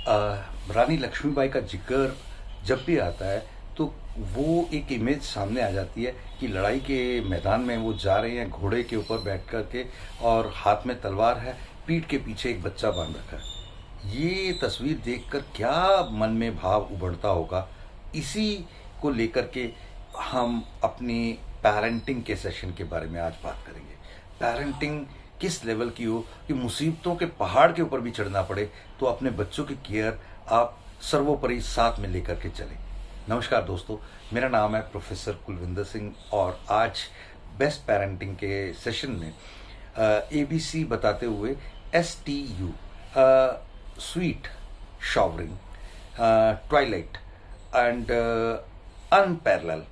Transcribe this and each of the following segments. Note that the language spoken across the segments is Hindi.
रानी लक्ष्मीबाई का जिक्र जब भी आता है तो वो एक इमेज सामने आ जाती है कि लड़ाई के मैदान में वो जा रहे हैं घोड़े के ऊपर बैठ कर के, और हाथ में तलवार है, पीठ के पीछे एक बच्चा बांध रखा है। ये तस्वीर देखकर क्या मन में भाव उभरता होगा, इसी को लेकर के हम अपनी पेरेंटिंग के सेशन के बारे में आज बात करेंगे। पेरेंटिंग किस लेवल की हो कि मुसीबतों के पहाड़ के ऊपर भी चढ़ना पड़े तो अपने बच्चों की केयर आप सर्वोपरि साथ में लेकर के चलें। नमस्कार दोस्तों, मेरा नाम है प्रोफेसर कुलविंदर सिंह और आज बेस्ट पेरेंटिंग के सेशन में ABC बताते हुए STU sweet showering, Twilight and unparalleled,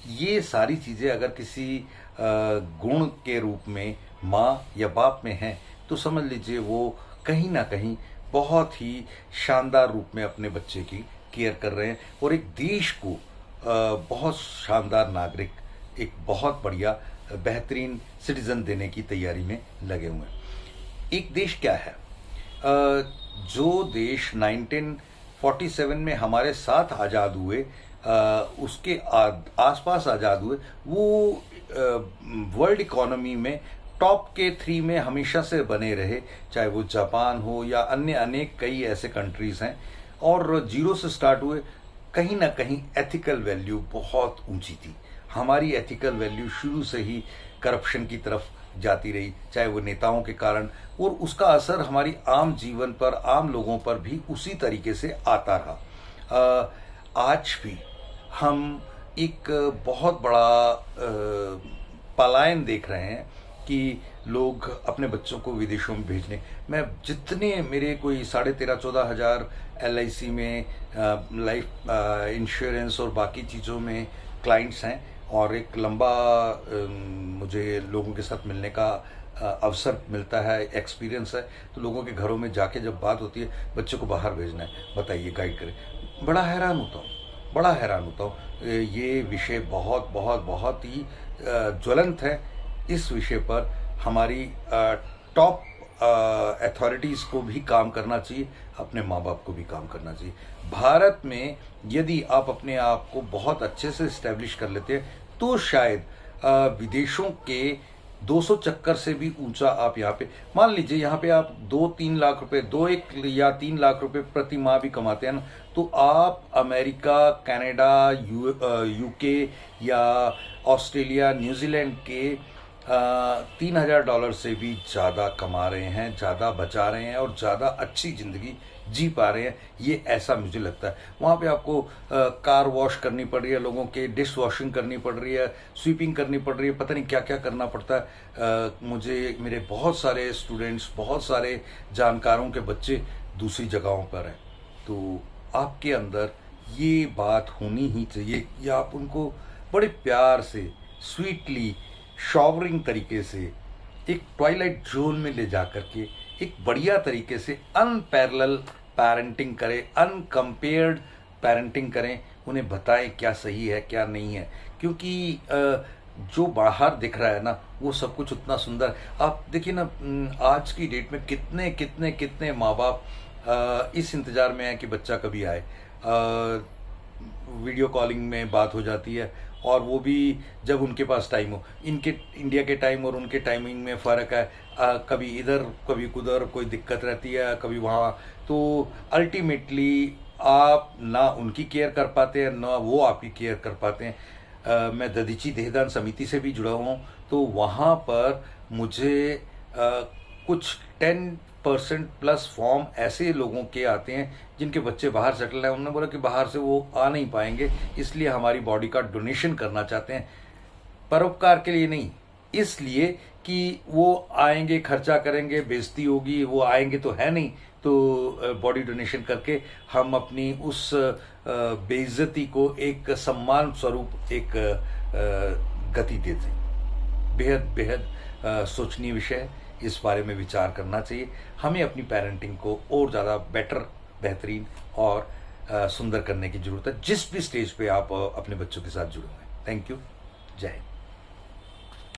ये सारी चीज़ें अगर किसी गुण के रूप में माँ या बाप में हैं तो समझ लीजिए वो कहीं ना कहीं बहुत ही शानदार रूप में अपने बच्चे की केयर कर रहे हैं और एक देश को बहुत शानदार नागरिक, एक बहुत बढ़िया बेहतरीन सिटीजन देने की तैयारी में लगे हुए हैं। एक देश क्या है? जो देश 1947 में हमारे साथ आज़ाद हुए, उसके आसपास आज़ाद हुए, वो वर्ल्ड इकोनॉमी में टॉप के 3 में हमेशा से बने रहे, चाहे वो जापान हो या अन्य अनेक कई ऐसे कंट्रीज हैं, और जीरो से स्टार्ट हुए। कहीं ना कहीं एथिकल वैल्यू बहुत ऊंची थी। हमारी एथिकल वैल्यू शुरू से ही करप्शन की तरफ जाती रही, चाहे वो नेताओं के कारण, और उसका असर हमारी आम जीवन पर, आम लोगों पर भी उसी तरीके से आता रहा। आज भी हम एक बहुत बड़ा पलायन देख रहे हैं कि लोग अपने बच्चों को विदेशों में भेजने, मैं जितने मेरे कोई 13,500-14 हज़ार LIC में लाइफ इंश्योरेंस और बाकी चीज़ों में क्लाइंट्स हैं, और एक लंबा मुझे लोगों के साथ मिलने का अवसर मिलता है, एक्सपीरियंस है, तो लोगों के घरों में जाके जब बात होती है बच्चों को बाहर भेजना है, बताइए, गाइड करें, बड़ा हैरान होता हूँ। ये विषय बहुत बहुत बहुत ही ज्वलंत है। इस विषय पर हमारी टॉप अथॉरिटीज़ को भी काम करना चाहिए, अपने माँ बाप को भी काम करना चाहिए। भारत में यदि आप अपने आप को बहुत अच्छे से इस्टेब्लिश कर लेते हैं तो शायद विदेशों के 200 चक्कर से भी ऊंचा आप यहाँ पे, मान लीजिए यहाँ पे आप 2-3 लाख रुपए, 2-1 या 3 लाख रुपए प्रति माह भी कमाते हैं ना, तो आप अमेरिका, कनाडा, UK या ऑस्ट्रेलिया, न्यूजीलैंड के $3,000 से भी ज़्यादा कमा रहे हैं, ज़्यादा बचा रहे हैं और ज़्यादा अच्छी ज़िंदगी जी पा रहे हैं। ये ऐसा मुझे लगता है। वहाँ पे आपको कार वॉश करनी पड़ रही है, लोगों के डिश वॉशिंग करनी पड़ रही है, स्वीपिंग करनी पड़ रही है, पता नहीं क्या क्या करना पड़ता है। मुझे मेरे बहुत सारे स्टूडेंट्स, बहुत सारे जानकारों के बच्चे दूसरी जगहों पर हैं, तो आपके अंदर ये बात होनी ही चाहिए कि आप उनको बड़े प्यार से, स्वीटली, शॉवरिंग तरीके से एक ट्वाइलाइट जोन में ले जा करके एक बढ़िया तरीके से अनपैरेलल पेरेंटिंग करें, अनकम्पेयर्ड पेरेंटिंग करें, उन्हें बताएं क्या सही है क्या नहीं है। क्योंकि जो बाहर दिख रहा है ना वो सब कुछ उतना सुंदर, आप देखिए ना, आज की डेट में कितने कितने कितने माँ बाप इस इंतज़ार में है कि बच्चा कभी आए। वीडियो कॉलिंग में बात हो जाती है, और वो भी जब उनके पास टाइम हो। इनके इंडिया के टाइम और उनके टाइमिंग में फ़र्क है, कभी इधर कभी उधर कोई दिक्कत रहती है, कभी वहाँ, तो अल्टीमेटली आप ना उनकी केयर कर पाते हैं ना वो आपकी केयर कर पाते हैं। मैं दधीची देहदान समिति से भी जुड़ा हुआ हूँ, तो वहाँ पर मुझे कुछ 10% प्लस फॉर्म ऐसे लोगों के आते हैं जिनके बच्चे बाहर सेटल हैं। उन्होंने बोला कि बाहर से वो आ नहीं पाएंगे, इसलिए हमारी बॉडी का डोनेशन करना चाहते हैं, परोपकार के लिए नहीं, इसलिए कि वो आएंगे, खर्चा करेंगे, बेइज्जती होगी, वो आएंगे तो है नहीं, तो बॉडी डोनेशन करके हम अपनी उस बेइज्जती को एक सम्मान स्वरूप एक गति देते। बेहद बेहद सोचनीय विषय है, इस बारे में विचार करना चाहिए। हमें अपनी पेरेंटिंग को और ज़्यादा बेटर, बेहतरीन और सुंदर करने की ज़रूरत है, जिस भी स्टेज पे आप अपने बच्चों के साथ जुड़े हुए हैं। Thank you. जय हिंद।